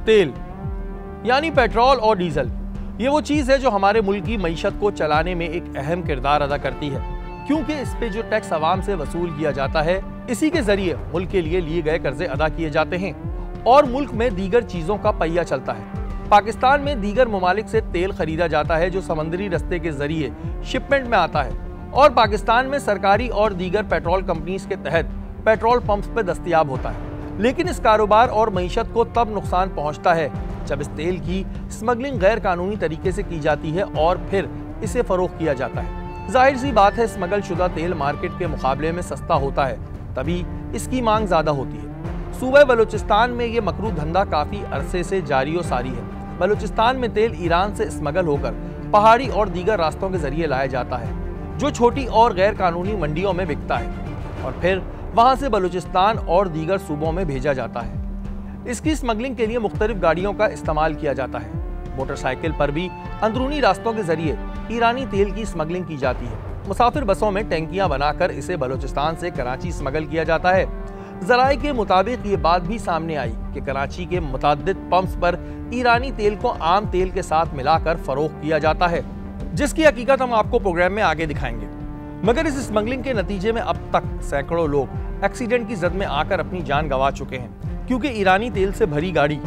तेल यानी पेट्रोल और डीजल, ये वो चीज़ है जो हमारे मुल्क की मईशत को चलाने में एक अहम किरदार अदा करती है, क्योंकि इस पे जो टैक्स आवाम से वसूल किया जाता है, इसी के जरिए मुल्क के लिए गए कर्जे अदा किए जाते हैं और मुल्क में दीगर चीज़ों का पहिया चलता है। पाकिस्तान में दीगर ममालिक से तेल खरीदा जाता है जो समंदरी रास्ते के जरिए शिपमेंट में आता है और पाकिस्तान में सरकारी और दीगर पेट्रोल कंपनीज के तहत पेट्रोल पंप्स पे दस्तयाब होता है। लेकिन इस कारोबार और मईशत को तब नुकसान पहुंचता है जब इस तेल की स्मगलिंग गैर कानूनी तरीके से की जाती है और फिर इसे फरोख्त किया जाता है। जाहिर सी बात है, स्मगल शुदा तेल मार्केट के मुकाबले में सस्ता होता है, तभी इसकी मांग ज्यादा होती है। सूबे बलूचिस्तान में ये मकरू धंधा काफी अरसे से जारी और सारी है। बलूचिस्तान में तेल ईरान से स्मगल होकर पहाड़ी और दीगर रास्तों के जरिए लाया जाता है, जो छोटी और गैर कानूनी मंडियों में बिकता है और फिर वहां से बलूचिस्तान और दीगर सूबों में भेजा जाता है। इसकी स्मगलिंग के लिए मुख्तलिफ गाड़ियों का इस्तेमाल किया जाता है। मोटरसाइकिल पर भी अंदरूनी रास्तों के जरिए ईरानी तेल की स्मगलिंग की जाती है। मुसाफिर बसों में टैंकियां बनाकर इसे बलूचिस्तान से कराची स्मगल किया जाता है। जराए के मुताबिक ये बात भी सामने आई कि कराची के मुताद्दिद पंप्स पर ईरानी तेल को आम तेल के साथ मिलाकर फरोख्त किया जाता है, जिसकी हकीकत हम आपको प्रोग्राम में आगे दिखाएंगे। मगर इस स्मगलिंग के नतीजे में अब तक सैकड़ों लोग एक्सीडेंट की जद में आकर अपनी जान गंवा चुके हैं, क्योंकि ईरानी तेल से भरी गाड़ी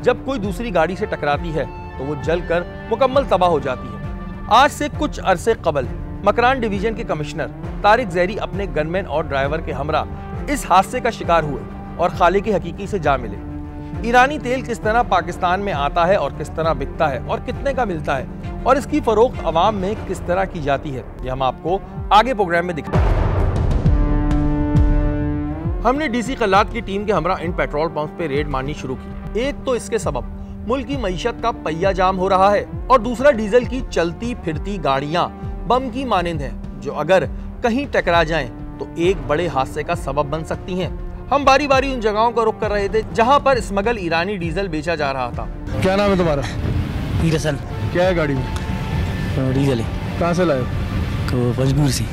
जब कोई दूसरी गाड़ी से टकराती है तो वो जलकर मुकम्मल तबाह हो जाती है। आज से कुछ अरसे कबल मकरान डिवीजन के कमिश्नर तारिक जैरी अपने गनमैन और ड्राइवर के हमरा इस हादसे का शिकार हुए और खाले की हकीकी से जा मिले। ईरानी तेल किस तरह पाकिस्तान में आता है और किस तरह बिकता है और कितने का मिलता है और इसकी फरोख्त अवाम में किस तरह की जाती है, ये हम आपको आगे प्रोग्राम में दिखाएंगे। हमने डीसी कल्लात की टीम के हमरा इन पेट्रोल पंप पे रेड मारनी शुरू की। एक तो इसके सबब मुल्क की मईशत का पहिया जाम हो रहा है और दूसरा डीजल की चलती फिरती गाड़ियां बम की मानिंद हैं, जो अगर कहीं टकरा जाएं तो एक बड़े हादसे का सबब बन सकती हैं। हम बारी बारी उन जगहों का रुख कर रहे थे जहां पर स्मगल ईरानी डीजल बेचा जा रहा था। क्या नाम है तुम्हारा? हीरसन। क्या है गाड़ी में? डीजल है। कहाँ से लाए? पंजगुर से।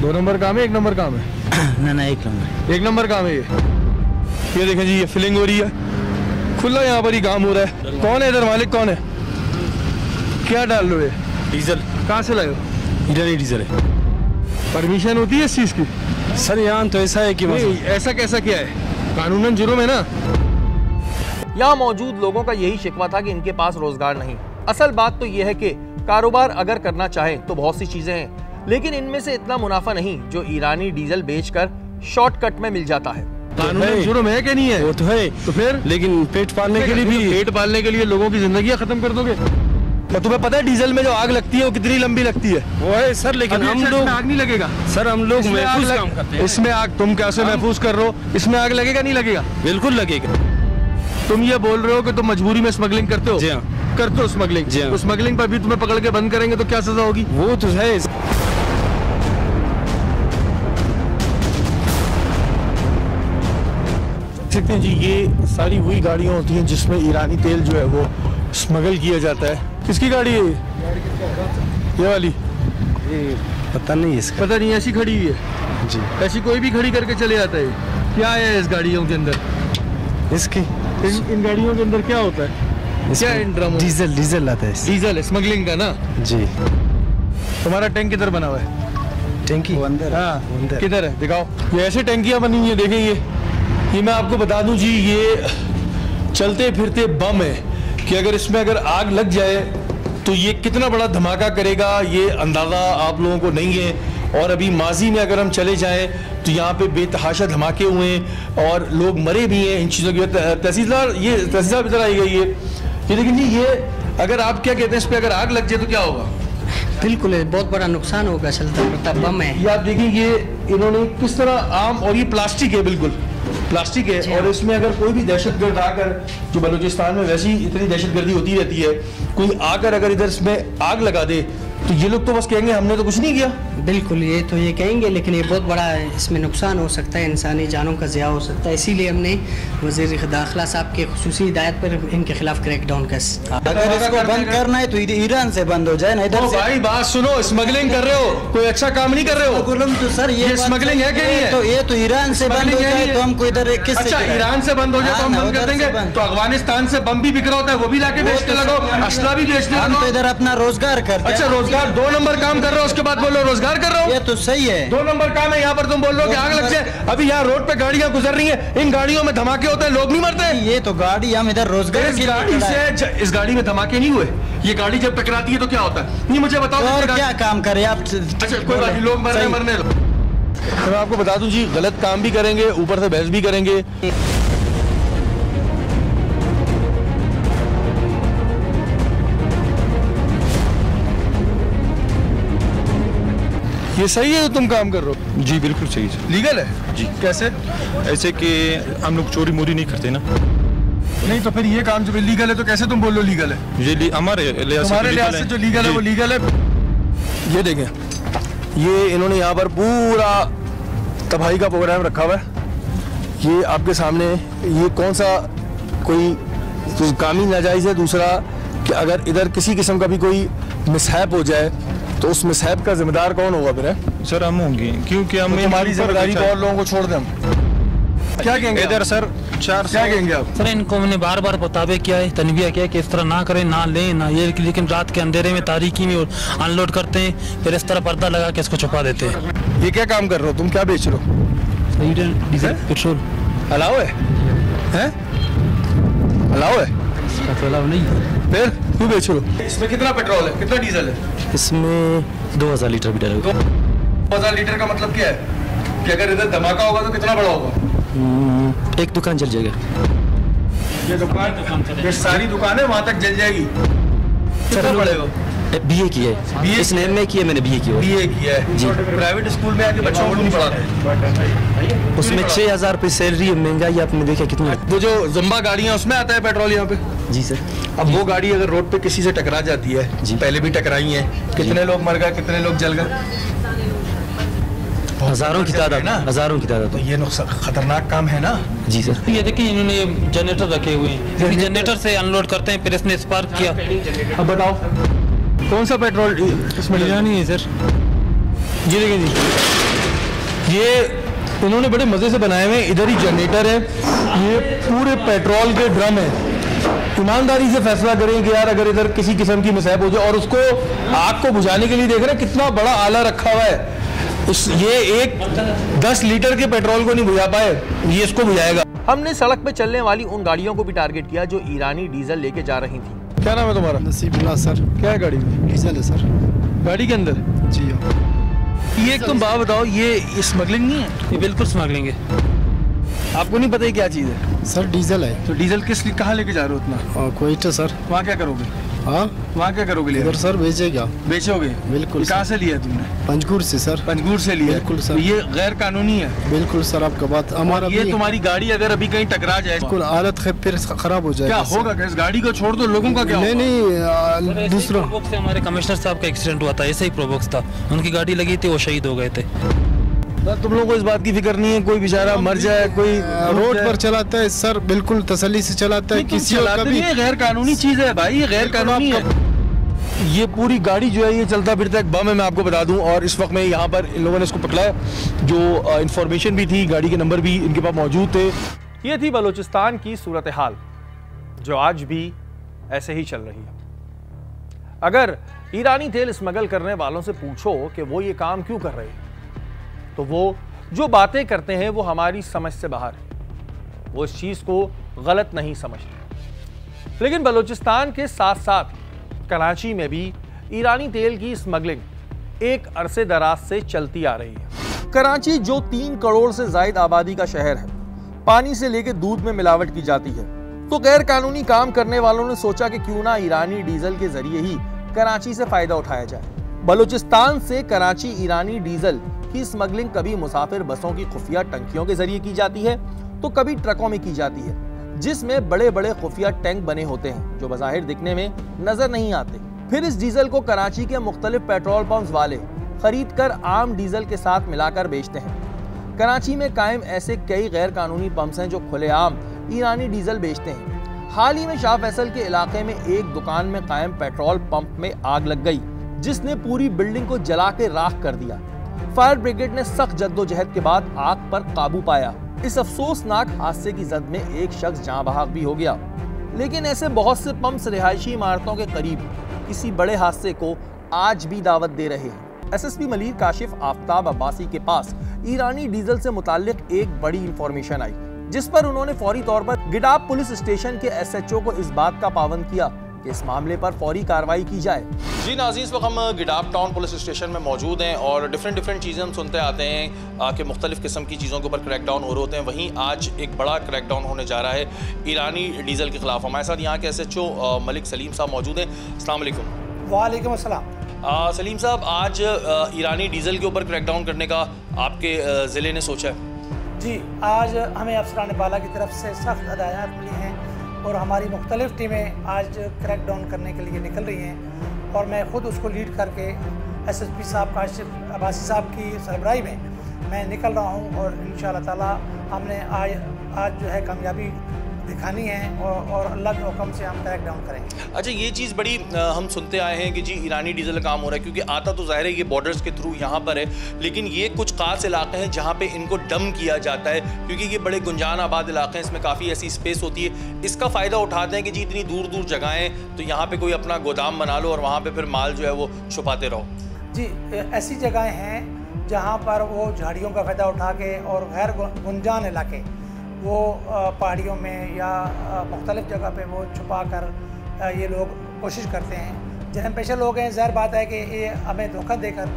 2 नंबर काम है, 1 नंबर काम है? ना 1 नंबर। 1 नंबर काम है ये देखें जी, ये फिलिंग हो रही है, खुला यहाँ पर ही काम हो रहा है। कौन है इधर मालिक, कौन है? क्या डाल लो? डीजल। कहाँ से लाए हो? इधर ही डीजल है। परमिशन होती है इस चीज़ की? सर यहाँ तो ऐसा है कि ऐसा कैसा क्या है, कानूनन जुर्म है ना। यहाँ मौजूद लोगों का यही शिकवा था कि इनके पास रोजगार नहीं। असल बात तो यह है कि कारोबार अगर करना चाहें तो बहुत सी चीजें हैं, लेकिन इनमें से इतना मुनाफा नहीं जो ईरानी डीजल बेचकर शॉर्टकट में मिल जाता है। कानूनन जुर्म है कि नहीं है? वो तो है, तो फिर लेकिन पेट पालने के लिए भी, पेट पालने के लिए लोगों की जिंदगी खत्म कर दोगे? तो तुम्हें पता है डीजल में जो आग लगती है वो कितनी लंबी लगती है? वो है सर, लेकिन हम लोग आग नहीं लगेगा सर, हम लोग महफूज काम करते हैं। इसमें आग तुम कैसे महफूज कर रहे हो? इसमें आग लगेगा नहीं लगेगा? बिल्कुल लगेगा। तुम ये बोल रहे हो कि तुम मजबूरी में स्मगलिंग करते हो? जी हाँ। करते हो स्मगलिंग? जी हाँ। तो स्मगलिंग पर भी तुम्हें पकड़ के बंद करेंगे तो क्या सजा होगी? वो तो है। सकते हैं जी, ये सारी वही गाड़ियाँ होती हैं जिसमें ईरानी तेल जो है वो स्मगल किया जाता है। किसकी गाड़ी है ये वाली? ये पता नहीं, इसका पता नहीं, ऐसी खड़ी हुई है जी। ऐसी कोई भी खड़ी करके चले जाता है। क्या है इस गाड़ियों के अंदर? इसकी इन गाड़ियों के अंदर क्या होता है? क्या इन ड्रमों? डीजल आता है। डीजल स्मगलिंग का ना जी। तुम्हारा टैंक किधर बना हुआ है? टैंकी अंदर। हाँ अंदर। किधर है, दिखाओ। ये ऐसे टैंकियाँ बनी हुई है, देखें ये मैं आपको बता दूं जी, ये चलते फिरते बम है कि अगर इसमें अगर आग लग जाए तो ये कितना बड़ा धमाका करेगा ये अंदाज़ा आप लोगों को नहीं है। और अभी माजी में अगर हम चले जाएं तो यहाँ पे बेतहाशा धमाके हुए हैं और लोग मरे भी हैं इन चीज़ों की। तहसीलदार इधर आई गई है, ये लेकिन जी ये अगर आप क्या कहते हैं, इस पर अगर आग लग जाए तो क्या होगा? बिल्कुल बहुत बड़ा नुकसान होगा, चलता फिरता बम है। ये आप देखिए, ये इन्होंने किस तरह आम, और ये प्लास्टिक है, बिल्कुल प्लास्टिक है, और इसमें अगर कोई भी दहशतगर्द आकर, जो बलूचिस्तान में वैसी इतनी दहशतगर्दी होती रहती है, कोई आकर अगर इधर इसमें आग लगा दे तो ये लोग तो बस कहेंगे हमने तो कुछ नहीं किया। बिल्कुल, ये तो ये कहेंगे, लेकिन ये बहुत बड़ा इसमें नुकसान हो सकता है, इंसानी जानों का ज़िया हो सकता है। इसीलिए हमने वज़ीर दाखिला साहब के खुसूसी हिदायत पर इनके खिलाफ क्रैकडाउन का। अगर इसको बंद करना है तो ईरान से बंद हो जाए ना, इधर से। भाई बात सुनो, स्मगलिंग कर रहे हो, कोई अच्छा काम नहीं कर रहे हो। तो सर ये स्मगलिंग है कि नहीं है? तो ये तो ईरान से बंद हो जाए तो हमको इधर किस। अच्छा, ईरान से बंद हो जाए तो हम बंद कर देंगे। तो अफगानिस्तान से बम भी बिक रहा होता है, वो भी लाके बेचने लगो, असला भी बेचने लगो। तो इधर अपना रोजगार करते हैं। अच्छा, रोजगार 2 नंबर काम कर रहे हो, उसके बाद बोलो रोजगार कर रहे हो। ये तो सही है, 2 नंबर काम है। यहाँ पर तुम बोल रहे हो कि आग लग जाए। अभी यहाँ रोड पे गाड़ियां गुजर रही हैं, इन गाड़ियों में धमाके होते हैं, लोग नहीं मरते। ये तो गाड़ी हम इधर रोजगार इस गाड़ी से, इस गाड़ी में धमाके नहीं हुए। ये गाड़ी जब टकराती है तो क्या होता है, नहीं मुझे बताओ। और क्या काम करें आप? अच्छा, कोई बात नहीं, लोग मरने दो। तो मैं आपको बता दूं जी, गलत काम भी करेंगे, ऊपर से बहस भी करेंगे। ये सही है जो तुम काम कर रहे हो? जी बिल्कुल सही है। लीगल है जी। कैसे? ऐसे कि हम लोग चोरी मोरी नहीं करते ना। नहीं तो फिर ये काम जब लीगल है तो कैसे तुम बोल लो लीगल है? ये हमारे लिहाज तुम्हारे लिहाज से जो लीगल है वो लीगल है। ये देखें, ये इन्होंने यहाँ पर पूरा तबाही का प्रोग्राम रखा हुआ है। ये आपके सामने, ये कौन सा कोई तो कामी नाजायज़ है। दूसरा कि अगर इधर किसी किस्म का भी कोई मिसहैप हो जाए तो उस मिसहैप का जिम्मेदार कौन होगा फिर? सर हम होंगे, क्योंकि हम हमारी जिम्मेदारी को और लोगों को छोड़ दें हम। क्या कहेंगे इधर सर? 400 क्या कहेंगे आप? सर इनको मैंने बार बार बतावे किया है, तनबिया किया कि इस तरह ना करें, ना लें ना ये, लेकिन रात के अंधेरे में तारीकी में अनलोड करते हैं, फिर इस तरह पर्दा लगा के इसको छुपा देते हैं। ये क्या काम कर रहे हो तुम? क्या बेच रहे हो? डीजल पेट्रोल अलाव है? हैं? अलाव है? अलाव नहीं। फिर क्यों बेच रहे हो? इसमें कितना पेट्रोल है, कितना डीजल है? इसमें 2000 लीटर भी डालोगे। 2000 लीटर का मतलब क्या है कि अगर इधर धमाका होगा तो कितना बड़ा होगा? एक दुकान जल जाएगा। ये दुकान, ये सारी दुकानें वहां तक जल जाएगी। कितना पड़ेगा? बीए की है, इस नेम में की है, मैंने बीए की है। बीए किया है जी। प्राइवेट स्कूल में आके बच्चों को नहीं पढ़ाते। उसमें 6000 रुपये सैलरी है, महंगाई आपने देखा कितना। वो जो जुम्बा गाड़ियां उसमें आता है पेट्रोल यहाँ पे? जी सर। अब वो गाड़ी अगर रोड पे किसी से टकरा जाती है, जी, पहले भी टकराई है, कितने लोग मर गए, कितने लोग जल गए? हजारों की तादाद ना, हजारों की तादाद। तो ये खतरनाक काम है ना। जी सर। ये देखिए इन्होंने जनरेटर रखे हुए हैं, जनरेटर से अनलोड करते हैं, फिर इसने स्पार्क किया। अब बताओ कौन सा पेट्रोल इसमें नहीं है सर? ये देखिए जी, ये इन्होंने बड़े मजे से बनाए हुए हैं। इधर ही जनरेटर है, ये पूरे पेट्रोल के ड्रम है। ईमानदारी से फैसला करें कि यार अगर इधर किसी किस्म की मिसहैप हो जाए, और उसको आग को बुझाने के लिए देख रहे हैं कितना बड़ा आला रखा हुआ है। ये एक 10 लीटर के पेट्रोल को नहीं बुझा पाए, ये इसको बुझाएगा। हमने सड़क पे चलने वाली उन गाड़ियों को भी टारगेट किया जो ईरानी डीजल लेके जा रही थी। क्या नाम है तुम्हारा? नसीबुल्लाह सर। क्या है गाड़ी में? डीजल है सर। गाड़ी के अंदर? जी हाँ। ये तुम बात बताओ, ये स्मगलिंग नहीं है? ये बिल्कुल स्मगलिंग है। आपको नहीं पता है क्या चीज़ है? सर डीजल है। तो डीजल किस लिए, कहाँ लेके जा रहे हो इतना? कोयटा सर। वहाँ क्या करोगे? हाँ, वहाँ क्या करोगे? इधर सर बेचेगा। बेचोगे? बिल्कुल। कहाँ से लिया तुमने? पंजगुर से सर। पंजगुर से लिया? बिल्कुल सर। तो ये गैर कानूनी है? बिल्कुल सर, आपका बात हमारा। ये तुम्हारी गाड़ी अगर अभी कहीं टकरा जाए, बिल्कुल हालत फिर खराब हो जाएगा। क्या होगा? इस गाड़ी को छोड़ दो, लोगों का क्या होगा? नहीं, दूसरा से हमारे कमिश्नर साहब का एक्सीडेंट हुआ था, ऐसे ही प्रोबोक्स था, उनकी गाड़ी लगी थी, वो शहीद हो गए थे। तुम लोगों को इस बात की फिक्र नहीं है कोई बेचारा मर जाए, कोई रोड पर चलाता है सर, बिल्कुल तसल्ली से चलाता है। किसी को कभी गैर कानूनी चीज है भाई, ये गैर कानूनी है। ये पूरी गाड़ी जो है ये चलता फिरता एक बम है, मैं आपको बता दूं। और इस वक्त में यहाँ पर इन लोगों ने इसको पकड़ा है, जो इंफॉर्मेशन भी थी, गाड़ी के नंबर भी इनके पास मौजूद थे। ये थी बलूचिस्तान की सूरत हाल, जो आज भी ऐसे ही चल रही है। अगर ईरानी तेल स्मगल करने वालों से पूछो कि वो ये काम क्यों कर रहे हैं, तो वो जो बातें करते हैं वो हमारी समझ से बाहर है। वो इस चीज को गलत नहीं समझते। लेकिन बलूचिस्तान के साथ साथ कराची में भी ईरानी तेल की स्मगलिंग एक अरसे दराज से चलती आ रही है। कराची जो 3 करोड़ से ज्यादा आबादी का शहर है, पानी से लेकर दूध में मिलावट की जाती है, तो गैर कानूनी काम करने वालों ने सोचा कि क्यों ना ईरानी डीजल के जरिए ही कराची से फायदा उठाया जाए। बलूचिस्तान से कराची ईरानी डीजल की स्मगलिंग कभी मुसाफिर बसों की खुफिया टंकियों के जरिए की जाती है, तो कभी ट्रकों में की जाती है, जिसमें बड़े बड़े खुफिया टैंक बने होते हैं जो बज़ाहिर दिखने में नजर नहीं आते। फिर इस डीजल को कराची के मुख्तलिफ पेट्रोल पंप्स वाले खरीद कर आम डीजल के साथ मिलाकर बेचते हैं। कराची में कायम ऐसे कई गैर कानूनी पंप्स हैं जो खुलेआम ईरानी डीजल बेचते हैं। हाल ही में शाह फैसल के इलाके में एक दुकान में कायम पेट्रोल पंप में आग लग गई, जिसने पूरी बिल्डिंग को जला के राख कर दिया। फायर ब्रिगेड ने सख्त जद्दोजहद के बाद आग पर काबू पाया। इस अफसोसनाक हादसे की जद में एक शख्स जाँ बहक भी हो गया। लेकिन ऐसे बहुत से पंप्स रिहायशी इमारतों के करीब किसी बड़े हादसे को आज भी दावत दे रहे हैं। एसएसपी मलिर काशिफ आफ्ताब अब्बासी के पास ईरानी डीजल से मुताल्लिक एक बड़ी इंफॉर्मेशन आई, जिस पर उन्होंने फौरी तौर पर गिडाब पुलिस स्टेशन के एसएचओ को इस बात का पाबंद किया कि इस मामले पर फौरी कार्रवाई की जाए। जी नाज़रीन, इस वक्त हम गिडाब टाउन पुलिस स्टेशन में मौजूद हैं और डिफरेंट चीज़ें हम सुनते आते हैं कि मुख्तलिफ किस्म की चीज़ों के ऊपर क्रैकडाउन हो रहे होते हैं। वहीं आज एक बड़ा क्रैकडाउन होने जा रहा है ईरानी डीजल के खिलाफ। हमारे साथ यहाँ के एसएचओ मलिक सलीम साहब मौजूद हैं। अस्सलाम वालेकुम। वालेकुम अस्सलाम। सलीम साहब, आज ईरानी डीजल के ऊपर क्रैकडाउन करने का आपके ज़िले ने सोचा है? जी, आज हमें अफसरान बाला की तरफ से सख्त हदायत मिली हैं और हमारी मुख्तलिफ टीमें आज क्रैकडाउन करने के लिए निकल रही हैं और मैं ख़ुद उसको लीड करके एसएसपी साहब काशिफ अब्बासी साहब की सरबराही में मैं निकल रहा हूं और इंशाअल्लाह ताला हमने आज जो है कामयाबी दिखानी है और अल्लाह के हुक्म से हम क्रैकडाउन करेंगे। अच्छा, ये चीज़ बड़ी हम सुनते आए हैं कि जी ईरानी डीजल का काम हो रहा है, क्योंकि आता तो ज़ाहिर है ये बॉर्डर्स के थ्रू यहाँ पर है, लेकिन ये कुछ ख़ास इलाके हैं जहाँ पे इनको डम किया जाता है, क्योंकि ये बड़े गुंजान आबाद इलाके हैं, इसमें काफ़ी ऐसी स्पेस होती है। इसका फ़ायदा उठाते हैं कि जी इतनी दूर दूर जगहें, तो यहाँ पर कोई अपना गोदाम बना लो और वहाँ पर फिर माल जो है वो छुपाते रहो। जी, ऐसी जगहें हैं जहाँ पर वो झाड़ियों का फ़ायदा उठा के और गैर गुंजान इलाके वो पहाड़ियों में या मुख्तलिफ जगह पे वो छुपा कर ये लोग कोशिश करते हैं। जहन पेशा लोग हैं, ज़ाहिर बात है कि ये हमें धोखा देकर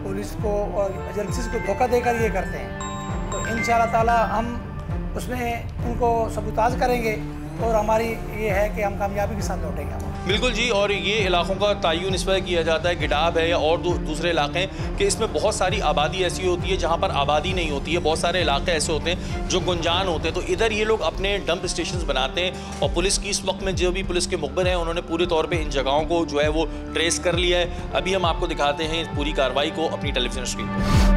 पुलिस को और एजेंसीज़ को धोखा देकर ये करते हैं। तो इंशाअल्लाह ताला हम उसमें उनको सबूताज करेंगे और हमारी ये है कि हम कामयाबी के साथ लौटेंगे। बिल्कुल जी, और ये इलाकों का तयन इस वजह किया जाता है, गिडाब है या और दूसरे इलाके हैं, कि इसमें बहुत सारी आबादी ऐसी होती है जहाँ पर आबादी नहीं होती है। बहुत सारे इलाके ऐसे होते हैं जो गुंजान होते हैं, तो इधर ये लोग अपने डंप स्टेशन बनाते हैं और पुलिस की इस वक्त में जो भी पुलिस के मुखबिर हैं उन्होंने पूरे तौर पर इन जगहों को जो है वो ट्रेस कर लिया है। अभी हम आपको दिखाते हैं इस पूरी कार्रवाई को अपनी टेलीविजन स्क्रीन पर।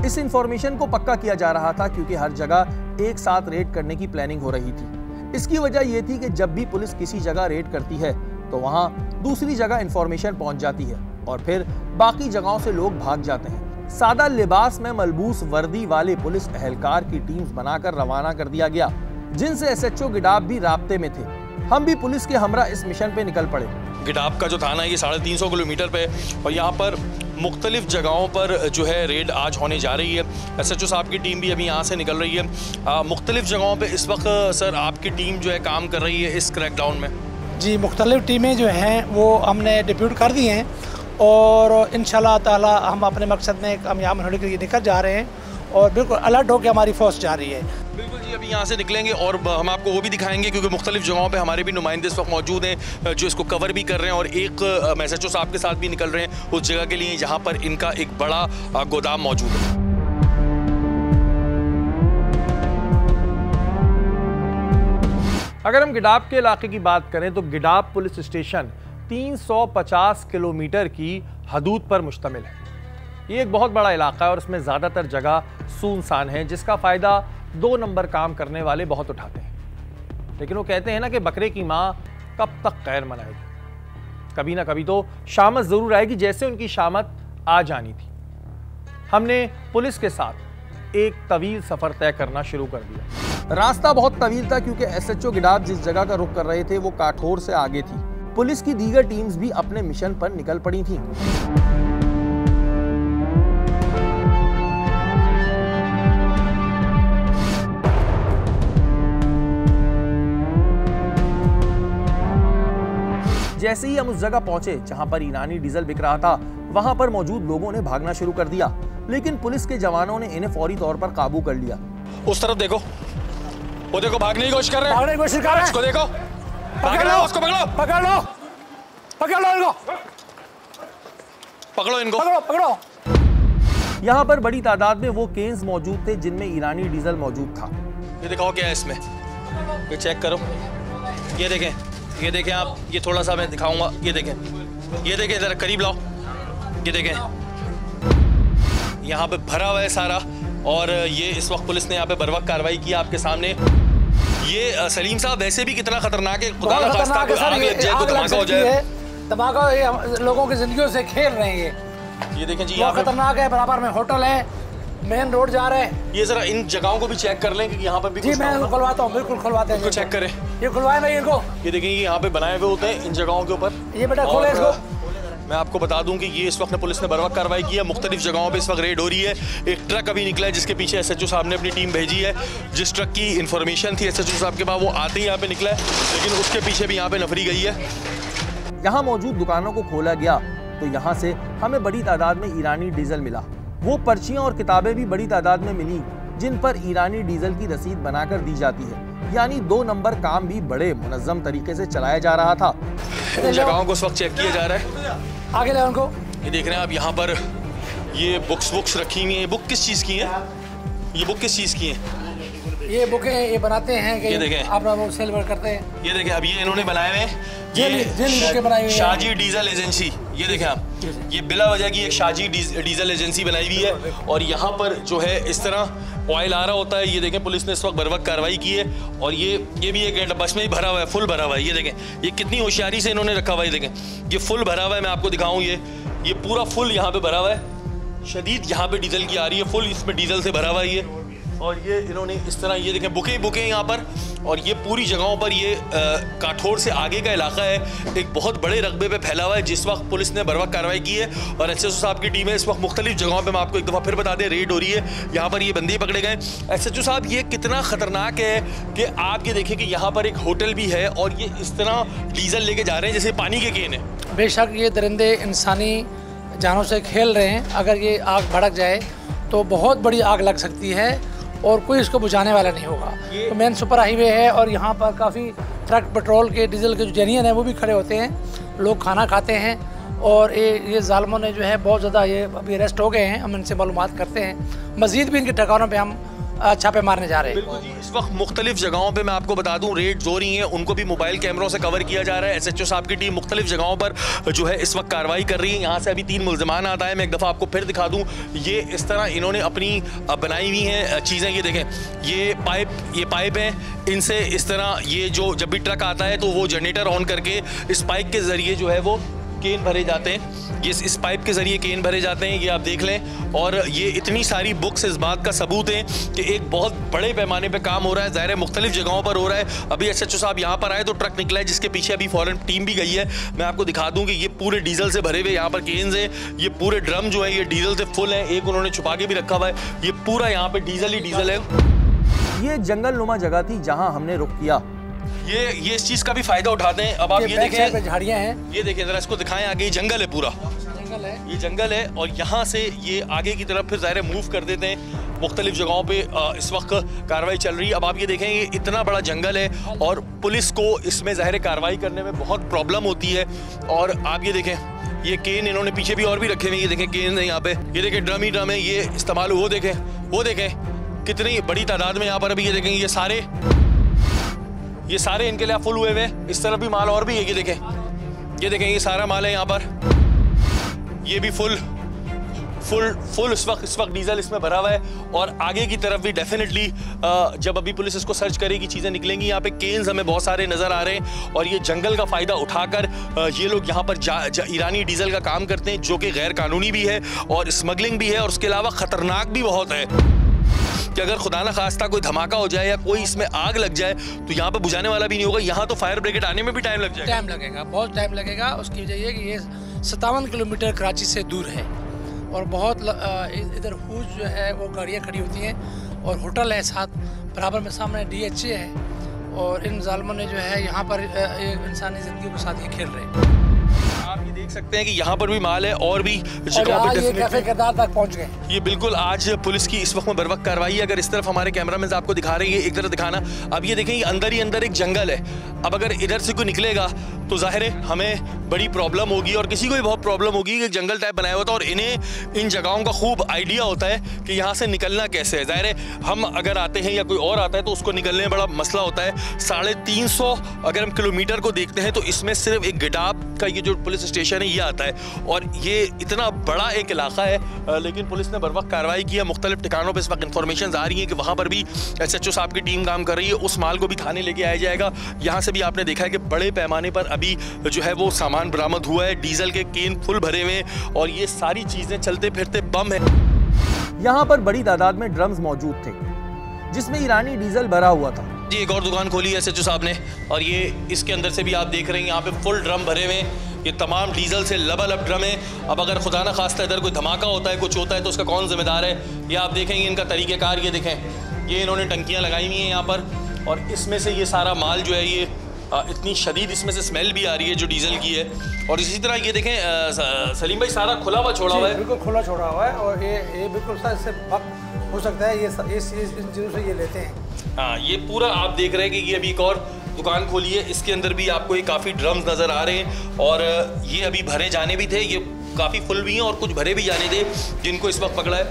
इस इंफॉर्मेशन को पक्का किया जा रहा था क्योंकि हर जगह एक साथ रेड करने की प्लानिंग हो रही थी। इसकी वजह यह थी कि जब भी पुलिस किसी जगह रेड करती है तो वहां दूसरी जगह इंफॉर्मेशन पहुंच जाती है और फिर बाकी जगहों से लोग भाग जाते हैं। सादा लिबास में मलबूस वर्दी वाले पुलिस एहलकार की टीम्स बनाकर रवाना कर दिया गया, जिनसे एसएचओ गिडाब भी राब्ते में थे। हम भी पुलिस के हमरा इस मिशन पे निकल पड़े। गिडाब का जो थाना है ये 350 किलोमीटर पे और यहाँ पर मुख्तलिफ जगहों पर जो है रेड आज होने जा रही है। एसएचओ साहब की टीम भी अभी यहाँ से निकल रही है। मुख्तलिफ जगहों पे इस वक्त सर आपकी टीम जो है काम कर रही है इस क्रैकडाउन में? जी, मुख्तलिफ टीमें जो हैं वो हमने डिप्यूट कर दी हैं और इंशाअल्लाह ताला हम अपने मकसद में कामयाब होने के लिए निकल जा रहे हैं और बिल्कुल अलर्ट होकर हमारी फोर्स जा रही है। बिल्कुल जी, अभी यहाँ से निकलेंगे और हम आपको वो भी दिखाएंगे क्योंकि मुख्तलिफ जगहों पे हमारे भी नुमाइंदे इस वक्त मौजूद हैं जो इसको कवर भी कर रहे हैं और एक एसएचओ साहब के साथ भी निकल रहे हैं उस जगह के लिए जहाँ पर इनका एक बड़ा गोदाम मौजूद है। अगर हम गिडाब के इलाके की बात करें तो गिडाब पुलिस स्टेशन 350 किलोमीटर की हदूद पर मुश्तमिल है। ये एक बहुत बड़ा इलाका है और इसमें ज़्यादातर जगह सुनसान है, जिसका फ़ायदा 2 नंबर काम करने वाले बहुत उठाते हैं। लेकिन वो कहते हैं ना कि बकरे की माँ कब तक खैर मनाएगी, कभी ना कभी तो शामत ज़रूर आएगी, जैसे उनकी शामत आज आनी थी। हमने पुलिस के साथ एक तवील सफ़र तय करना शुरू कर दिया। रास्ता बहुत तवील था क्योंकि एसएचओ गिडाब जिस जगह का रुख कर रहे थे वो काठोर से आगे थी। पुलिस की दीगर टीम्स भी अपने मिशन पर निकल पड़ी थीं। जैसे ही हम उस जगह पहुंचे जहां पर ईरानी डीजल बिक रहा था, वहां पर मौजूद लोगों ने भागना शुरू कर दिया, लेकिन पुलिस के जवानों ने इन्हें फौरी तौर पर काबू कर लिया। उस तरफ देखो, वो देखो भागने की कोशिश कर रहे हैं। उसको देखो, भाग रहा है, उसको पकड़ो, पकड़ लो इनको, पकड़ो इनको। यहाँ पर बड़ी तादाद में वो केन्स मौजूद थे जिनमें ईरानी डीजल मौजूद था। ये दिखाओ क्या है इसमें, ये चेक करो। ये देखें आप, ये थोड़ा सा मैं दिखाऊंगा, ये देखें ज़रा करीब लाओ, ये देखें यहाँ पे भरा हुआ है सारा। और ये इस वक्त पुलिस ने यहाँ पे बर वक्त कार्रवाई की आपके सामने। ये सलीम साहब वैसे भी कितना खतरनाक है, खुदा ना खास्ता कोई आग लग जाए, कोई धमाका हो जाए, धमाका लोगों की जिंदगियों से खेल रहे हैं। ये देखें जी, यहाँ खतरनाक है। बराबर में होटल है, मेन रोड जा रहे हैं। ये जरा इन जगहों को भी चेक कर लें कि यहाँ पर भी जी मैं खुलवाता हूँ, बिल्कुल खुलवाते हैं, चेक करें। ये खुलवाए मैं इनको, ये देखें ये यहाँ पे बनाए हुए होते हैं इन जगहों के ऊपर। ये बेटा खोले इसको। मैं आपको बता दूं कि ये इस वक्त पुलिस ने बर वक्त कार्रवाई की है। मुख्तलिफ जगहों पे इस वक्त रेड हो रही है। एक ट्रक अभी निकला है जिसके पीछे SHO साहब ने अपनी टीम भेजी है। जिस ट्रक की इन्फॉर्मेशन थी SHO साहब के पास, वो आते ही यहाँ पे निकला है, लेकिन उसके पीछे भी यहाँ पे नफरी गई है। यहाँ मौजूद दुकानों को खोला गया तो यहाँ से हमें बड़ी तादाद में ईरानी डीजल मिला। वो पर्चियाँ और किताबें भी बड़ी तादाद में मिली जिन पर ईरानी डीजल की रसीद बनाकर दी जाती है। यानी 2 नंबर काम भी बड़े मुनज़्ज़म तरीके से चलाया जा रहा था। इन जगहों को इस वक्त चेक किया जा रहा है। आगे ले उनको। ये देख रहे हैं आप यहाँ पर ये बुक्स रखी हुई हैं। बुक किस चीज़ की है? ये बुक किस चीज़ की है? ये बुकें ये बनाते हैं कि ये देखें आप वो सेल करते हैं। ये देखें अब ये इन्होंने बनाए हुए हैं शाजी डीजल एजेंसी। ये देखें आप, ये बिला वजह की एक शाजी डीजल एजेंसी बनाई हुई है। और यहाँ पर जो है इस तरह ऑयल आ रहा होता है। ये देखें पुलिस ने इस वक्त बर वक्त कार्रवाई की है। और ये भी एक बस में ही भरा हुआ है, फुल भरा हुआ है। ये देखें ये कितनी होशियारी से इन्होंने रखा हुआ है। ये देखें ये फुल भरा हुआ है। मैं आपको दिखाऊँ, ये पूरा फुल यहाँ पे भरा हुआ है। शदीद यहाँ पे डीजल की आ रही है, फुल इसमें डीजल से भरा हुआ है ये। और ये इन्होंने इस तरह ये देखें बुकें यहाँ पर। और ये पूरी जगहों पर ये काठौर से आगे का इलाका है, एक बहुत बड़े रकबे पे फैला हुआ है। जिस वक्त पुलिस ने बर वक्त कार्रवाई की है और SHO साहब की टीम है इस वक्त मुख्तलिफ जगहों पे, मैं आपको एक दफ़ा फिर बता दें, रेड हो रही है। यहाँ पर ये बंदे पकड़े गए। SHO साहब ये कितना ख़तरनाक है कि आप ये देखें कि यहाँ पर एक होटल भी है और ये इस तरह डीजल लेके जा रहे हैं जैसे पानी के केन है। बेशक ये दरिंदे इंसानी जानों से खेल रहे हैं। अगर ये आग भड़क जाए तो बहुत बड़ी आग लग सकती है और कोई इसको बुझाने वाला नहीं होगा। तो मेन सुपर हाईवे है और यहाँ पर काफ़ी ट्रक पेट्रोल के डीजल के जो जेनियन है वो भी खड़े होते हैं। लोग खाना खाते हैं और ये जालिमों ने जो है बहुत ज़्यादा ये अभी अरेस्ट हो गए हैं। हम इनसे मालूमात करते हैं, मज़ीद भी इनके ठिकानों पे हम छापे मारने जा रहे हैं। बिल्कुल जी, इस वक्त मुख्तलिफ जगहों पे मैं आपको बता दूं रेड हो रही हैं, उनको भी मोबाइल कैमरों से कवर किया जा रहा है। SHO साहब की टीम मुख्तलिफ जगहों पर जो है इस वक्त कार्रवाई कर रही है। यहाँ से अभी 3 मुल्ज़िमान आता है। मैं एक दफ़ा आपको फिर दिखा दूँ, ये इस तरह इन्होंने अपनी बनाई हुई हैं चीज़ें। ये देखें ये पाइप हैं, इनसे इस तरह ये जो जब भी ट्रक आता है तो वो जनरेटर ऑन करके इस पाइप के ज़रिए जो है वो केन भरे जाते हैं। ये इस पाइप के ज़रिए केन भरे जाते हैं, ये आप देख लें। और ये इतनी सारी बुक्स इस बात का सबूत है कि एक बहुत बड़े पैमाने पे काम हो रहा है। ज़ाहिर है मुख्तलिफ जगहों पर हो रहा है। अभी SHO साहब यहाँ पर आए तो ट्रक निकला है जिसके पीछे अभी फ़ौरन टीम भी गई है। मैं आपको दिखा दूँ कि ये पूरे डीजल से भरे हुए यहाँ पर केन्स हैं। ये पूरे ड्रम जो है ये डीजल से फुल है। एक उन्होंने छुपा के भी रखा हुआ है। ये पूरा यहाँ पर डीजल ही डीजल है। ये जंगल नुमा जगह थी जहाँ हमने रुक किया। ये इस चीज़ का भी फ़ायदा उठाते हैं। अब आप ये देखें, झाड़ियाँ हैं, ये देखें ज़रा, इसको दिखाएं। आगे जंगल है, पूरा जंगल है, ये जंगल है। और यहाँ से ये आगे की तरफ फिर ज़ाहिर मूव कर देते हैं। मुख्तलिफ जगहों पे इस वक्त कार्रवाई चल रही है। अब आप ये देखें, ये इतना बड़ा जंगल है और पुलिस को इसमें ज़ाहिर कार्रवाई करने में बहुत प्रॉब्लम होती है। और आप ये देखें, ये केन इन्होंने पीछे भी और भी रखे हुए। ये देखें केन है यहाँ पे, ये देखें ड्रम ही ड्रम है, ये इस्तेमाल। वो देखें कितनी बड़ी तादाद में यहाँ पर अभी ये देखें ये सारे इनके लिए फुल हुए हुए। इस तरफ भी माल और भी है। ये देखें ये सारा माल है यहाँ पर। ये भी फुल इस वक्त डीजल इसमें भरा हुआ है। और आगे की तरफ भी डेफिनेटली जब अभी पुलिस इसको सर्च करेगी चीज़ें निकलेंगी। यहाँ पे केन्स हमें बहुत सारे नज़र आ रहे हैं। और ये जंगल का फ़ायदा उठाकर ये लोग यहाँ पर ईरानी डीजल का काम करते हैं, जो कि गैर कानूनी भी है और स्मगलिंग भी है और उसके अलावा ख़तरनाक भी बहुत है कि अगर खुदा न खास्ता कोई धमाका हो जाए या कोई इसमें आग लग जाए तो यहाँ पे बुझाने वाला भी नहीं होगा। यहाँ तो फायर ब्रिगेड आने में भी टाइम लग जाएगा। टाइम लगेगा, बहुत टाइम लगेगा। उसकी वजह ये कि ये 57 किलोमीटर कराची से दूर है और बहुत इधर हुज जो है वो गाड़ियाँ खड़ी होती हैं और होटल है साथ, बराबर में सामने DHA है। और इन जालिमों ने जो है यहाँ पर इंसानी ज़िंदगी के साथ ये खेल रहे हैं। आप ये देख सकते हैं कि यहाँ पर भी माल है और भी और जगहों पर ये कैफे किरदार तक पहुँच गए। ये बिल्कुल आज पुलिस की इस वक्त में बरवक्त कार्रवाई है। अगर इस तरफ हमारे कैमरामैन आपको दिखा रहे हैं, एक तरफ दिखाना, अब ये देखें, ये अंदर ही अंदर एक जंगल है। अब अगर इधर से कोई निकलेगा तो जाहिर है हमें बड़ी प्रॉब्लम होगी और किसी को भी बहुत प्रॉब्लम होगी कि जंगल टाइप बनाया हुआ था और इन्हें इन जगहों का खूब आइडिया होता है कि यहाँ से निकलना कैसे है। जाहिर है हम अगर आते हैं या कोई और आता है तो उसको निकलने में बड़ा मसला होता है। 350 अगर हम किलोमीटर को देखते हैं तो इसमें सिर्फ एक गिडाब का ये जो पुलिस स्टेशन है ये आता है और ये इतना बड़ा एक इलाका है। लेकिन पुलिस ने बर वक्त कार्रवाई की है। मुख्तलिफ ठिकानों पर इस वक्त इन्फॉर्मेशन आ रही है कि वहाँ पर भी SHO साहब की टीम काम कर रही है। उस माल को भी थाने लेके आया जाएगा। यहाँ से भी आपने देखा है कि बड़े पैमाने पर अभी जो है वो सामान बरामद हुआ है। डीजल के केन फुल भरे हुए और ये सारी चीजें चलते फिरते बम है। यहाँ पर बड़ी तादाद में ड्रम्स मौजूद थे जिसमें ईरानी डीजल भरा हुआ था। जी एक और दुकान खोली है SHO साहब ने और ये इसके अंदर से भी आप देख रहे हैं यहाँ पे फुल ड्रम भरे हुए हैं। ये तमाम डीजल से लबालब ड्रम है। अब अगर खुदा ना खास्ता इधर कोई धमाका होता है, कुछ होता है तो उसका कौन जिम्मेदार है? ये आप देखेंगे इनका तरीक़ेकार, ये देखें, ये इन्होंने टंकियाँ लगाई हुई हैं यहाँ पर और इसमें से ये सारा माल जो है ये इतनी शदीद इसमें से स्मेल भी आ रही है जो डीजल की है। और इसी तरह ये देखें सलीम भाई सारा खुला हुआ छोड़ा हुआ है, बिल्कुल खुला छोड़ा हुआ है और ये बिल्कुल सा इससे वक्त हो सकता है। ये इस चीज़ों से ये लेते हैं। हाँ ये पूरा आप देख रहे हैं कि ये अभी एक और दुकान खोली है, इसके अंदर भी आपको ये काफ़ी ड्रम्स नज़र आ रहे हैं और ये अभी भरे जाने भी थे, ये काफ़ी फुल भी हैं और कुछ भरे भी जाने थे जिनको इस वक्त पकड़ा है।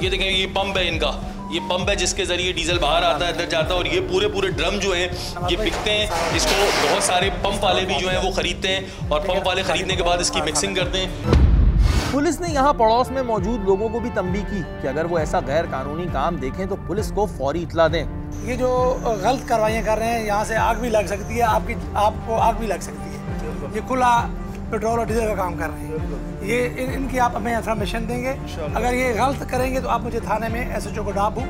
ये देखें ये पंप है इनका, ये पंप है जिसके ज़रिए डीजल बाहर आता है, अंदर जाता है और ये पूरे ड्रम जो हैं ये बिकते हैं। इसको बहुत सारे पंप वाले भी जो हैं वो ख़रीदते हैं और पंप वाले ख़रीदने के बाद इसकी मिक्सिंग करते हैं। पुलिस ने यहाँ पड़ोस में मौजूद लोगों को भी तंबीह की कि अगर वो ऐसा गैर कानूनी काम देखें तो पुलिस को फौरी इत्तला दें। ये जो गलत कार्रवाइयाँ कर रहे हैं यहाँ से आग भी लग सकती है, आपको आग भी लग सकती है। ये खुला पेट्रोल और डीजल का काम कर रहे हैं। ये इनकी आप हमें इंफॉर्मेशन देंगे। अगर ये गलत करेंगे तो आप मुझे थाने में SHO को डाबू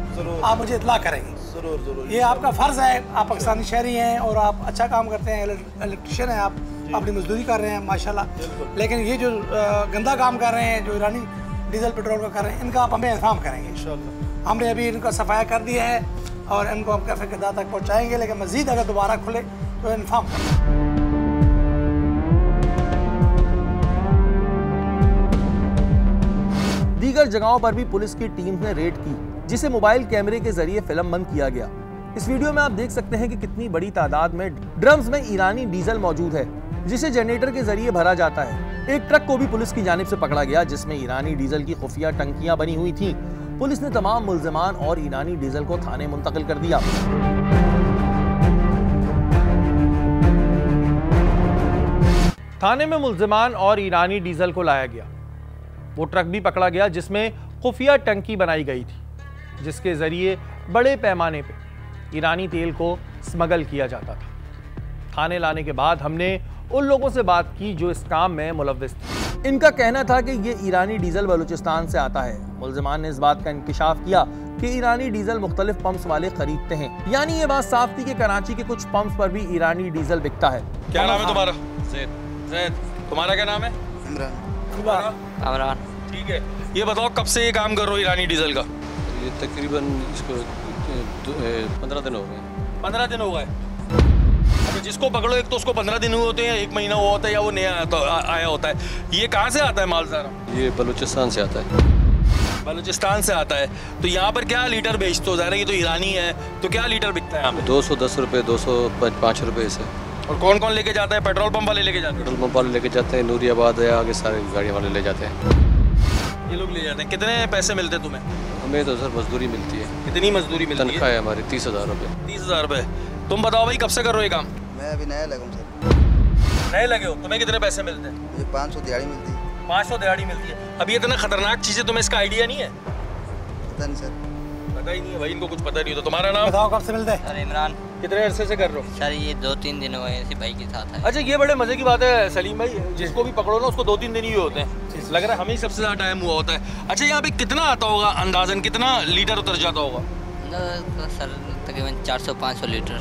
आप मुझे इत्तला करेंगे। जरूर ये आपका फ़र्ज़ है। आप पाकिस्तानी शहरी हैं और आप अच्छा काम करते हैं, इलेक्ट्रिशियन हैं, आप अपनी मजदूरी कर रहे हैं माशाल्लाह। लेकिन ये जो गंदा काम कर रहे हैं, जो ईरानी डीजल पेट्रोल का कर रहे हैं, इनका आप हमें इन्फॉर्म करेंगे। हमने अभी इनका सफाया कर दिया है और इनको हम कैफे किरदार तक पहुँचाएँगे। लेकिन मज़ीद अगर दोबारा खुले तो इन्फॉर्म करें। दीगर जगहों पर भी पुलिस की टीम ने रेड की जिसे मोबाइल कैमरे के जरिए फिल्मबंद किया गया। इस वीडियो में आप देख सकते हैं कि कितनी बड़ी तादाद में ड्रम्स में ईरानी डीजल मौजूद है जिसे जनरेटर के जरिए भरा जाता है। एक ट्रक को भी पुलिस की जानिब से पकड़ा गया जिसमें ईरानी डीजल की खुफिया टंकियां बनी हुई थीं। पुलिस ने तमाम मुल्जिमान और ईरानी डीजल को थाने मुंतकिल कर दिया। थाने में मुल्जिमान और ईरानी डीजल को लाया गया। वो ट्रक भी पकड़ा गया जिसमें खुफिया टंकी बनाई गई थी जिसके जरिए बड़े पैमाने पे ईरानी तेल को स्मगल किया जाता था। थाने लाने के बाद हमने उन लोगों से बात की जो इस काम में मुलव्विस थे। इनका कहना था कि ये ईरानी डीजल बलूचिस्तान से आता है। मुल्जिमान ने इस बात का इंकिशाफ किया कि ईरानी डीजल मुख्तलिफ पंप्स वाले खरीदते हैं। यानी ये बात साफ थी कि कराची के कुछ पंप्स पर भी ईरानी डीजल बिकता है। क्या नाम है तुम्हारा? ज़ैद। तुम्हारा क्या नाम है? इमरान। ठीक है, ये बताओ कब से ये काम कर रहे हो ईरानी डीजल का? ये तकरीबन इसको 15 दिन हो गए। 15 दिन हो गए। अच्छा, जिसको पकड़ो एक तो उसको 15 दिन हुए होते हैं, 1 महीना हुआ होता है या वो नया आया होता है। ये कहाँ से आता है माल सारा? ये बलूचिस्तान से आता है। बलूचिस्तान से आता है। तो यहाँ पर क्या लीटर बेचते हो? ज़ाहिर है ये तो ईरानी है, तो क्या लीटर बिकता है यहाँ पे? 210 रुपये, 205 रुपये से। और कौन कौन लेके जाता है? पेट्रोल पंप वाले लेके जाते हैं? पेट्रोल पंप वाले लेके जाते हैं, नूरियाबाद है, आगे सारे गाड़ी वाले ले जाते हैं। ये लोग ले जाते हैं। कितने पैसे मिलते हैं तुम्हें? हमें तो सर मजदूरी मिलती है। कितनी मजदूरी मिलती है? तनख्वाह है हमारी 30,000 रुपये। 30,000 रुपये। तुम बताओ भाई कब से कर रहे हो ये काम? मैं अभी नया लगा हूँ सर। नए लगे हो? तुम्हें कितने पैसे मिलते हैं? मुझे 500 दिहाड़ी मिलती है। 500 दिहाड़ी मिलती है। अभी इतना खतरनाक चीज़ें तुम्हें इसका आइडिया नहीं है? पता नहीं सर। पता ही नहीं है भाई, इनको कुछ पता नहीं होता। तुम्हारा नाम बताओ कब से मिलता है? सर इमरान। कितने अरसे से कर रहे हो? सर ये 2-3 दिन हुए इसी भाई के साथ है। अच्छा, ये बड़े मजे की बात है सलीम भाई, जिसको भी पकड़ो ना उसको 2-3 दिन ही होते हैं। लग रहा है हमें सबसे ज़्यादा टाइम हुआ होता है। अच्छा, यहाँ पे कितना आता होगा अंदाजन? कितना लीटर उतर जाता होगा? तो सर तकरीबन 400-500 लीटर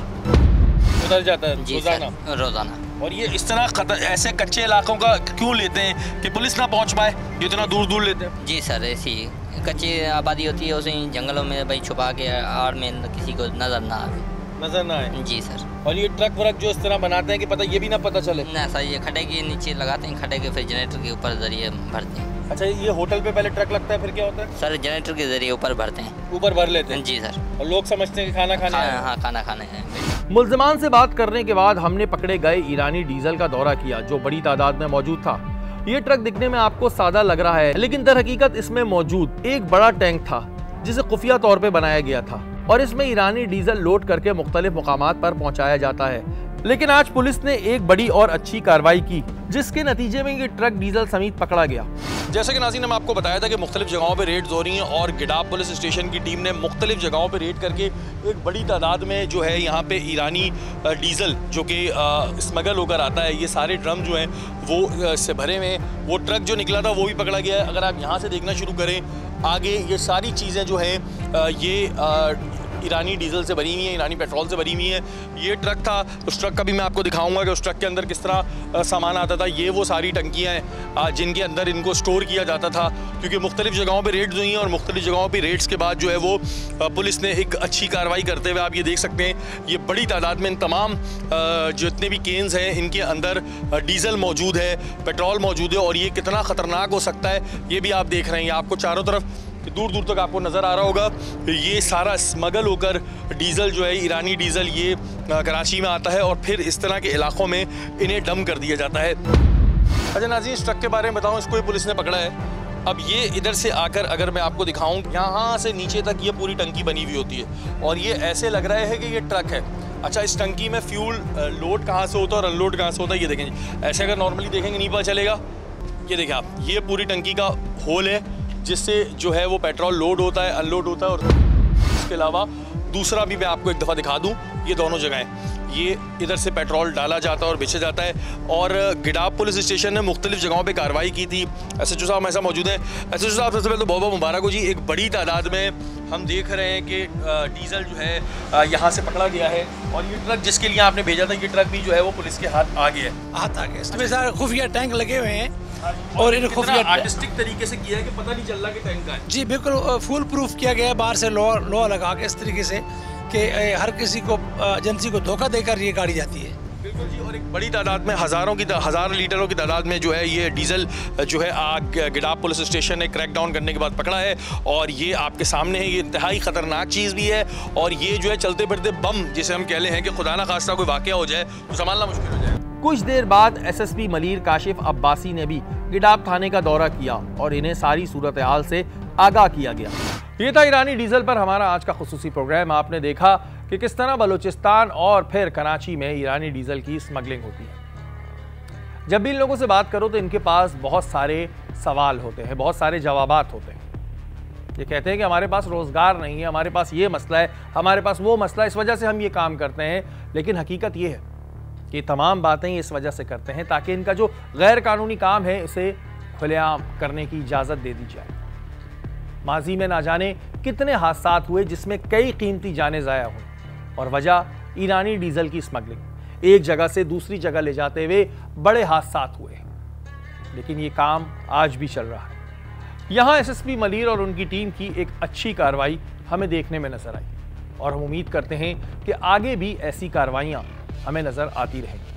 उतर जाता है जी रोजाना। और ये इस तरह ऐसे कच्चे इलाकों का क्यों लेते हैं कि पुलिस ना पहुँच पाए? जो इतना दूर दूर लेते हैं। जी सर, ऐसी कच्ची आबादी होती है, उसे जंगलों में भाई छुपा के आड़ में किसी को नज़र ना आए। नजर ना आए। जी सर। और ये ट्रक व्रक जो इस तरह बनाते हैं कि पता ये भी ना पता चले। ना सर, ये खड्डे के नीचे लगाते हैं, खड्डे के फिर जनरेटर के ऊपर जरिए भरते हैं। अच्छा, ये होटल पे पहले ट्रक लगता है, फिर क्या होता है? सर जनरेटर के जरिए ऊपर भरते हैं। ऊपर भर लेते हैं? जी सर। और लोग समझते हैं कि खाना खाने आए हैं। हाँ, खाना खाने हैं। मुल्जिमान से बात करने के बाद हमने पकड़े गए ईरानी डीजल का दौरा किया जो बड़ी तादाद में मौजूद था। ये ट्रक दिखने में आपको सादा लग रहा है, लेकिन दर हकीकत इसमें मौजूद एक बड़ा टैंक था जिसे खुफिया तौर पे बनाया गया था और इसमें ईरानी डीजल लोड करके मुख्तलिफ मुकामात पर पहुंचाया जाता है। लेकिन आज पुलिस ने एक बड़ी और अच्छी कार्रवाई की जिसके नतीजे में ये ट्रक डीजल समेत पकड़ा गया। जैसे कि नाज़रीन, हमने आपको बताया था कि मुख्तलिफ जगहों पे रेड्स हो रही हैं और गिडाब पुलिस स्टेशन की टीम ने मुख्तलिफ जगहों पे रेड करके एक बड़ी तादाद में जो है यहाँ पे ईरानी डीजल जो कि स्मगल होकर आता है, ये सारे ड्रम जो हैं वो से भरे हुए हैं। वो ट्रक जो निकला था वो भी पकड़ा गया है। अगर आप यहाँ से देखना शुरू करें आगे, ये सारी चीज़ें जो हैं ये ईरानी डीजल से भरी हुई है, ईरानी पेट्रोल से भरी हुई है। ये ट्रक था, उस ट्रक का भी मैं आपको दिखाऊंगा कि उस ट्रक के अंदर किस तरह सामान आता था। ये वो सारी टंकियाँ हैं जिनके अंदर इनको स्टोर किया जाता था, क्योंकि मुख्तलिफ जगहों पे रेड्स हुई हैं और मुख्तलिफ जगहों पे रेड्स के बाद जो है वो पुलिस ने एक अच्छी कार्रवाई करते हुए, आप ये देख सकते हैं, ये बड़ी तादाद में इन तमाम जितने भी केन्स हैं इनके अंदर डीजल मौजूद है, पेट्रोल मौजूद है। और ये कितना ख़तरनाक हो सकता है ये भी आप देख रहे हैं। आपको चारों तरफ दूर दूर तक आपको नज़र आ रहा होगा, ये सारा स्मगल होकर डीज़ल जो है, ईरानी डीज़ल, ये कराची में आता है और फिर इस तरह के इलाकों में इन्हें डंप कर दिया जाता है। अच्छा नाज़रीन, इस ट्रक के बारे में बताऊं, इसको पुलिस ने पकड़ा है। अब ये इधर से आकर अगर मैं आपको दिखाऊं, यहाँ से नीचे तक ये पूरी टंकी बनी हुई होती है और ये ऐसे लग रहा है कि ये ट्रक है। अच्छा, इस टंकी में फ्यूल लोड कहाँ से होता है और अनलोड कहाँ से होता है ये देखें। ऐसे अगर नॉर्मली देखेंगे नहीं पता चलेगा। ये देखें आप, ये पूरी टंकी का होल है जिससे जो है वो पेट्रोल लोड होता है, अनलोड होता है। और इसके अलावा दूसरा भी मैं आपको एक दफ़ा दिखा दूं, ये दोनों जगहें, ये इधर से पेट्रोल डाला जाता है और बेचा जाता है। और गिडाब पुलिस स्टेशन ने मुख्तलिफ जगहों पे कार्रवाई की थी। SHO साहब हमारे साथ मौजूद हैं। SHO साहब, सबसे पहले तो बहुत बहुत मुबारक हो जी। एक बड़ी तादाद में हम देख रहे हैं कि डीजल जो है यहाँ से पकड़ा गया है और ये ट्रक जिसके लिए आपने भेजा था, ये ट्रक भी जो है वो पुलिस के हाथ आ गया है। इसमें सारे खुफिया टैंक लगे हुए हैं और इन खुफिया आर्टिस्टिक तरीके से किया है कि पता नहीं चल रहा कि टैंक का है। जी बिल्कुल फुल प्रूफ किया गया है, बाहर से लोहा लगा के इस तरीके से कि हर किसी को एजेंसी को धोखा देकर ये गाड़ी जाती है। बिल्कुल जी। और एक बड़ी तादाद में हज़ार लीटरों की तादाद में जो है ये डीजल जो है गिडाब पुलिस स्टेशन ने क्रैक डाउन करने के बाद पकड़ा है और ये आपके सामने है। ये इंतहाई ख़तरनाक चीज़ भी है और ये जो है चलते फिरते बम जिसे हम कह ले हैं कि खुदा ना खास्ता कोई वाक़या हो जाए तो संभालना मुश्किल हो जाए। कुछ देर बाद SSP मलीर काशिफ अब्बासी ने भी गिडाब थाने का दौरा किया और इन्हें सारी सूरत हाल से आगाह किया गया। ये था ईरानी डीजल पर हमारा आज का खुसूसी प्रोग्राम। आपने देखा कि किस तरह बलूचिस्तान और फिर कराची में ईरानी डीजल की स्मगलिंग होती है। जब भी इन लोगों से बात करो तो इनके पास बहुत सारे सवाल होते हैं, बहुत सारे जवाबात होते हैं। ये कहते हैं कि हमारे पास रोज़गार नहीं है, हमारे पास ये मसला है, हमारे पास वो मसला है, इस वजह से हम ये काम करते हैं। लेकिन हकीकत ये है कि तमाम बातें इस वजह से करते हैं ताकि इनका जो गैर कानूनी काम है इसे खुलेआम करने की इजाज़त दे दी जाए। माजी में ना जाने कितने हादसा हुए जिसमें कई कीमती जानें ज़ाया हुई और वजह ईरानी डीजल की स्मगलिंग। एक जगह से दूसरी जगह ले जाते हुए बड़े हादसा हुए, लेकिन ये काम आज भी चल रहा है। यहाँ SSP मलीर और उनकी टीम की एक अच्छी कार्रवाई हमें देखने में नजर आई और हम उम्मीद करते हैं कि आगे भी ऐसी कार्रवाइयाँ हमें नजर आती रहेंगी।